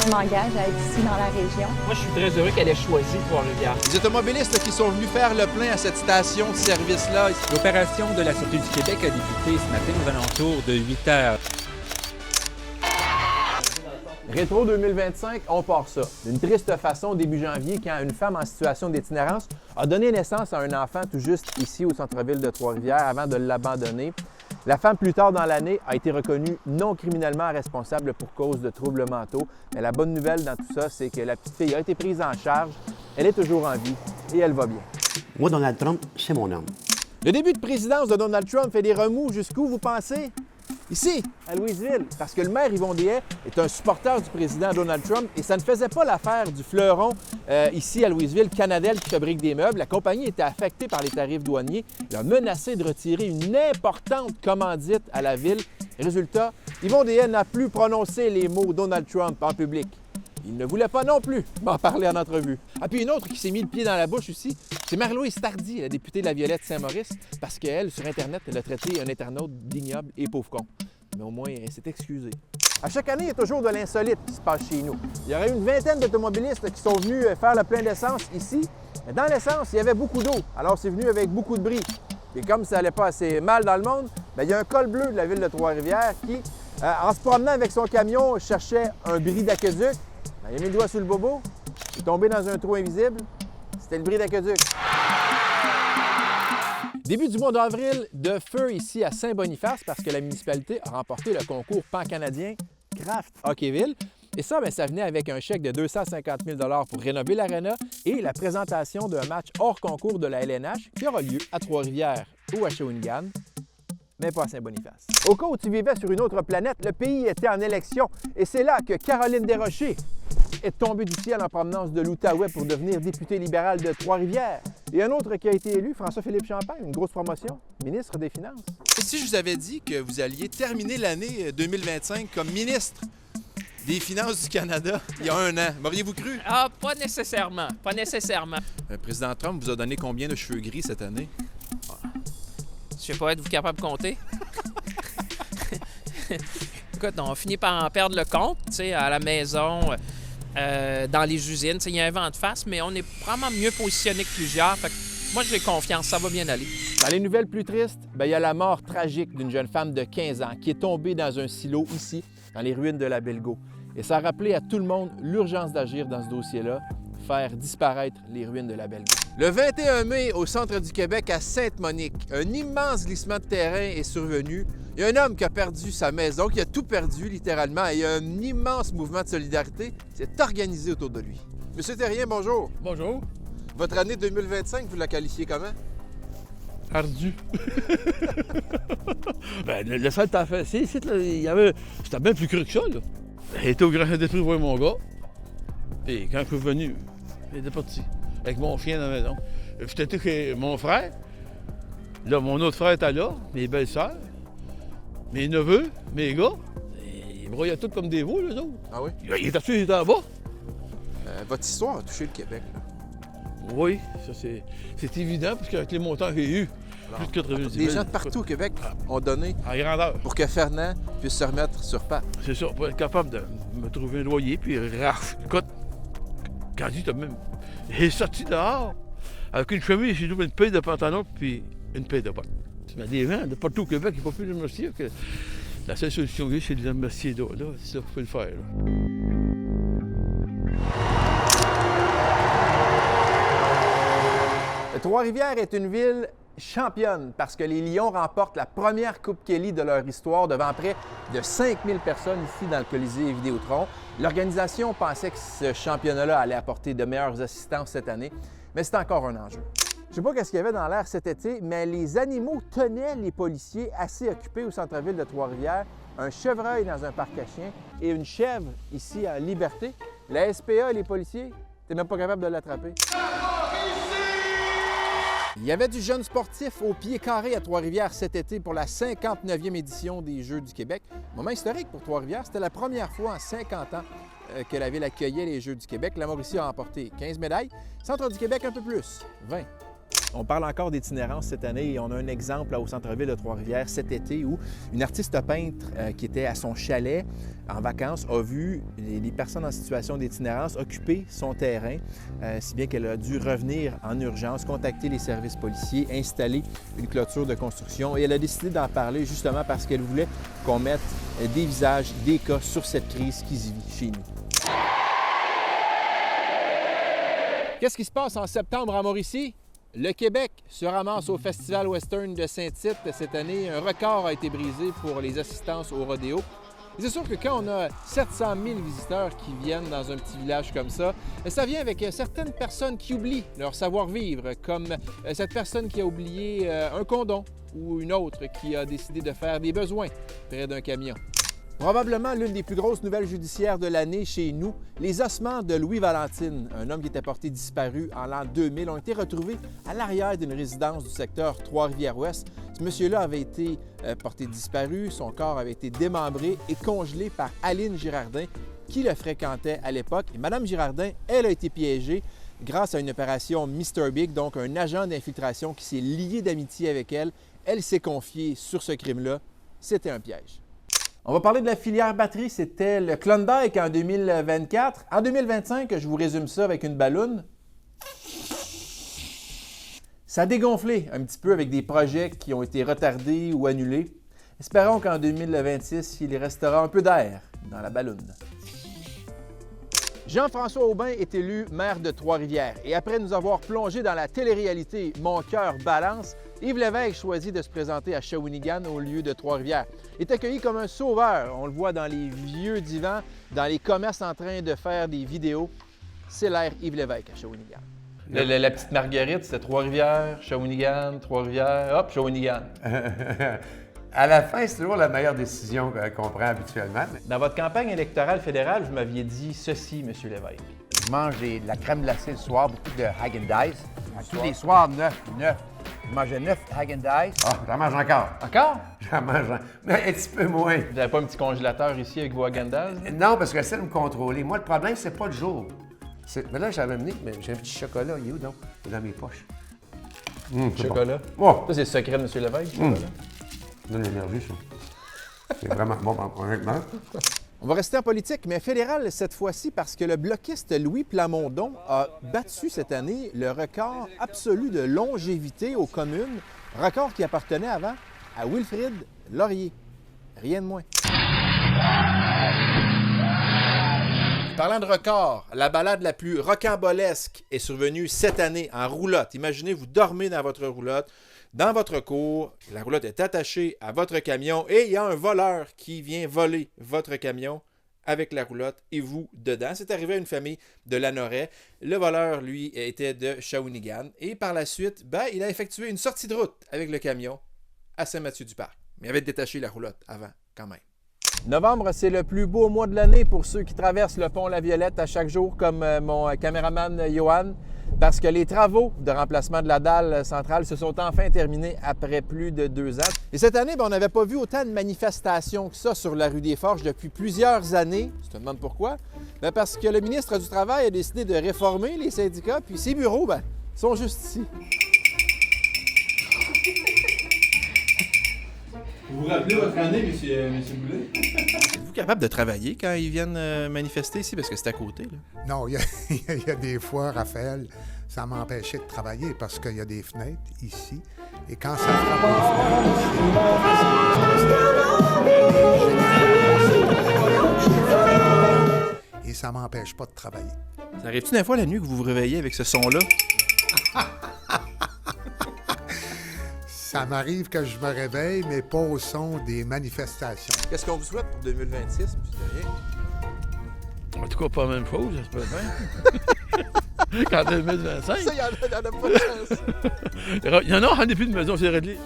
ça m'engage à être ici dans la région. Moi, je suis très heureux qu'elle ait choisi Trois-Rivières. Les automobilistes qui sont venus faire le plein à cette station de service-là. L'opération de la Sûreté du Québec a débuté ce matin aux alentours de 8 heures. Rétro 2025, on part ça. D'une triste façon, début janvier, quand une femme en situation d'itinérance a donné naissance à un enfant tout juste ici au centre-ville de Trois-Rivières avant de l'abandonner. La femme, plus tard dans l'année, a été reconnue non criminellement responsable pour cause de troubles mentaux. Mais la bonne nouvelle dans tout ça, c'est que la petite fille a été prise en charge, elle est toujours en vie et elle va bien. Moi, Donald Trump, c'est mon homme. Le début de présidence de Donald Trump fait des remous jusqu'où, vous pensez? Ici, à Louisville, parce que le maire Yvon Deshaies est un supporter du président Donald Trump et ça ne faisait pas l'affaire du fleuron ici à Louisville, Canadel, qui fabrique des meubles. La compagnie était affectée par les tarifs douaniers. Il a menacé de retirer une importante commandite à la ville. Résultat, Yvon Deshaies n'a plus prononcé les mots Donald Trump en public. Il ne voulait pas non plus m'en parler en entrevue. Ah, puis une autre qui s'est mis le pied dans la bouche aussi, c'est Marie-Louise Tardy, la députée de la Violette Saint-Maurice, parce qu'elle, sur Internet, elle a traité un internaute d'ignoble et pauvre con. Mais au moins, elle s'est excusée. À chaque année, il y a toujours de l'insolite qui se passe chez nous. Il y aurait une vingtaine d'automobilistes qui sont venus faire le plein d'essence ici. Mais dans l'essence, il y avait beaucoup d'eau, alors c'est venu avec beaucoup de bris. Et comme ça n'allait pas assez mal dans le monde, bien, il y a un col bleu de la ville de Trois-Rivières qui, en se promenant avec son camion, cherchait un bris d'aqueduc. Il a mis le doigt sur le bobo, il est tombé dans un trou invisible. C'était le bris d'aqueduc. Début du mois d'avril, de feu ici à Saint-Boniface parce que la municipalité a remporté le concours pan-canadien Craft Hockeyville. Et ça, bien, ça venait avec un chèque de 250 000 pour rénover l'aréna et la présentation d'un match hors concours de la LNH qui aura lieu à Trois-Rivières ou à Shawinigan, mais pas à Saint-Boniface. Au cas où tu vivais sur une autre planète, le pays était en élection et c'est là que Caroline Desrochers est tombée du ciel en provenance de l'Outaouais pour devenir députée libérale de Trois-Rivières. Et un autre qui a été élu, François-Philippe Champagne, une grosse promotion, ministre des Finances. Et si je vous avais dit que vous alliez terminer l'année 2025 comme ministre des Finances du Canada il y a un an, m'auriez-vous cru? Ah, pas nécessairement. Pas nécessairement. Le président Trump vous a donné combien de cheveux gris cette année? Je sais pas, êtes-vous capable de compter? Écoute, on finit par en perdre le compte, tu sais, à la maison, dans les usines. Il y a un vent de face, mais on est vraiment mieux positionné que plusieurs. Fait que moi, j'ai confiance, ça va bien aller. Dans les nouvelles plus tristes, bien, il y a la mort tragique d'une jeune femme de 15 ans qui est tombée dans un silo ici, dans les ruines de la Belgo. Et ça a rappelé à tout le monde l'urgence d'agir dans ce dossier-là, faire disparaître les ruines de la Belgo. Le 21 mai, au centre du Québec, à Sainte-Monique, un immense glissement de terrain est survenu. Il y a un homme qui a perdu sa maison, qui a tout perdu littéralement, et il y a un immense mouvement de solidarité qui s'est organisé autour de lui. Monsieur Terrien, bonjour. Bonjour. Votre année 2025, vous la qualifiez comment? Ardu. Ben, le sol t'en fait. C'était bien plus cru que ça, là. Il était au Grand Dépris voir mon gars. Et quand je suis venu, il était parti. Avec mon chien dans la maison. J'étais chez mon frère. Là, mon autre frère était là, mes belles-sœurs, mes neveux, mes gars. Ils broyaient tous comme des veaux, les autres. Ah oui? Il était dessus, il était en bas. Votre histoire a touché le Québec, là. Oui, ça c'est évident, parce qu'avec les montants qu'il y a eu, plus de 90 000. Les gens de partout au Québec ont donné En grandeur. pour que Fernand puisse se remettre sur pattes. C'est ça, pour être capable de me trouver un loyer, puis écoute, quand il même. Il est sorti dehors avec une chemise, j'ai trouvé une paire de pantalons, puis une paire de bottes. Mais des gens de partout au Québec, il ne faut plus les remercier. Que la seule solution que j'ai, c'est de les remercier là. C'est ça qu'il faut le faire. Là. Trois-Rivières est une ville championne parce que les Lions remportent la première Coupe Kelly de leur histoire devant près de 5000 personnes ici dans le Colisée Vidéotron. L'organisation pensait que ce championnat-là allait apporter de meilleures assistances cette année, mais c'est encore un enjeu. Je ne sais pas qu'est-ce qu'il y avait dans l'air cet été, mais les animaux tenaient les policiers assez occupés au centre-ville de Trois-Rivières. Un chevreuil dans un parc à chiens et une chèvre ici à Liberté. La SPA et les policiers, t'es même pas capable de l'attraper. Il y avait du jeune sportif au pied carré à Trois-Rivières cet été pour la 59e édition des Jeux du Québec. Moment historique pour Trois-Rivières, c'était la première fois en 50 ans que la ville accueillait les Jeux du Québec. La Mauricie a remporté 15 médailles. Centre du Québec un peu plus, 20. On parle encore d'itinérance cette année et on a un exemple là, au centre-ville de Trois-Rivières cet été où une artiste peintre qui était à son chalet en vacances a vu les personnes en situation d'itinérance occuper son terrain, si bien qu'elle a dû revenir en urgence, contacter les services policiers, installer une clôture de construction et elle a décidé d'en parler justement parce qu'elle voulait qu'on mette des visages, des cas sur cette crise qui se vit chez nous. Qu'est-ce qui se passe en septembre à Mauricie? Le Québec se ramasse au Festival Western de Saint-Tite cette année. Un record a été brisé pour les assistances au rodéo. C'est sûr que quand on a 700 000 visiteurs qui viennent dans un petit village comme ça vient avec certaines personnes qui oublient leur savoir-vivre, comme cette personne qui a oublié un condom ou une autre qui a décidé de faire des besoins près d'un camion. Probablement l'une des plus grosses nouvelles judiciaires de l'année chez nous, les ossements de Louis Valentine, un homme qui était porté disparu en l'an 2000, ont été retrouvés à l'arrière d'une résidence du secteur Trois-Rivières-Ouest. Ce monsieur-là avait été porté disparu, son corps avait été démembré et congelé par Aline Girardin, qui le fréquentait à l'époque. Et Mme Girardin, elle a été piégée grâce à une opération Mr. Big, donc un agent d'infiltration qui s'est lié d'amitié avec elle. Elle s'est confiée sur ce crime-là. C'était un piège. On va parler de la filière batterie. C'était le Klondike en 2024. En 2025, je vous résume ça avec une balloune. Ça a dégonflé un petit peu avec des projets qui ont été retardés ou annulés. Espérons qu'en 2026, il restera un peu d'air dans la balloune. Jean-François Aubin est élu maire de Trois-Rivières. Et après nous avoir plongé dans la télé-réalité Mon cœur balance, Yves Lévesque choisit de se présenter à Shawinigan au lieu de Trois-Rivières. Il est accueilli comme un sauveur. On le voit dans les vieux divans, dans les commerces en train de faire des vidéos. C'est l'ère Yves Lévesque à Shawinigan. La petite Marguerite, c'était Trois-Rivières, Shawinigan, Trois-Rivières, hop, Shawinigan. À la fin, c'est toujours la meilleure décision qu'on prend habituellement. Dans votre campagne électorale fédérale, vous m'aviez dit ceci, M. Lévesque. Je mange de la crème glacée le soir, beaucoup de Häagen-Dazs. Tous les soirs, 9. Je mangeais 9 Häagen-Dazs. Ah, j'en mange encore. Encore? J'en mange mais un petit peu moins. Vous n'avez pas un petit congélateur ici avec vos Häagen-Dazs? Non, parce que j'essaie de me contrôler. Moi, le problème, c'est pas le jour. Mais là, j'avais amené, mais j'ai un petit chocolat. Il est où donc? Il est dans mes poches. Chocolat? Bon. Oh. Ça, c'est le secret de M. Lévesque, chocolat? Ça donne l'énergie, ça. C'est vraiment bon, honnêtement. On va rester en politique, mais fédéral cette fois-ci parce que le bloquiste Louis Plamondon a battu cette année le record absolu de longévité aux communes, record qui appartenait avant à Wilfrid Laurier. Rien de moins. Parlant de record, la balade la plus rocambolesque est survenue cette année en roulotte. Imaginez, vous dormez dans votre roulotte, dans votre cour, la roulotte est attachée à votre camion et il y a un voleur qui vient voler votre camion avec la roulotte et vous dedans. C'est arrivé à une famille de Lanoret. Le voleur, lui, était de Shawinigan et par la suite, il a effectué une sortie de route avec le camion à Saint-Mathieu-du-Parc. Mais il avait détaché la roulotte avant, quand même. Novembre, c'est le plus beau mois de l'année pour ceux qui traversent le pont La Violette à chaque jour, comme mon caméraman Johan, parce que les travaux de remplacement de la dalle centrale se sont enfin terminés après plus de 2 ans. Et cette année, on n'avait pas vu autant de manifestations que ça sur la rue des Forges depuis plusieurs années. Tu te demandes pourquoi? Parce que le ministre du Travail a décidé de réformer les syndicats, puis ses bureaux, sont juste ici. Vous vous rappelez votre année, M. Boulet? Êtes-vous capable de travailler quand ils viennent manifester ici? Parce que c'est à côté, là. Non, il y a des fois, Raphaël, ça m'empêchait de travailler parce qu'il y a des fenêtres ici. Et quand ça frappe les fenêtres, et ça m'empêche pas de travailler. Ça arrive-tu des fois la nuit que vous vous réveillez avec ce son-là? Ça m'arrive que je me réveille, mais pas au son des manifestations. Qu'est-ce qu'on vous souhaite pour 2026, M. Terrien? En tout cas, pas la même chose, j'espère bien. Qu'en 2025. Ça, il n'y en a pas de chance. Il y en a, on n'est plus de maison, c'est réglé.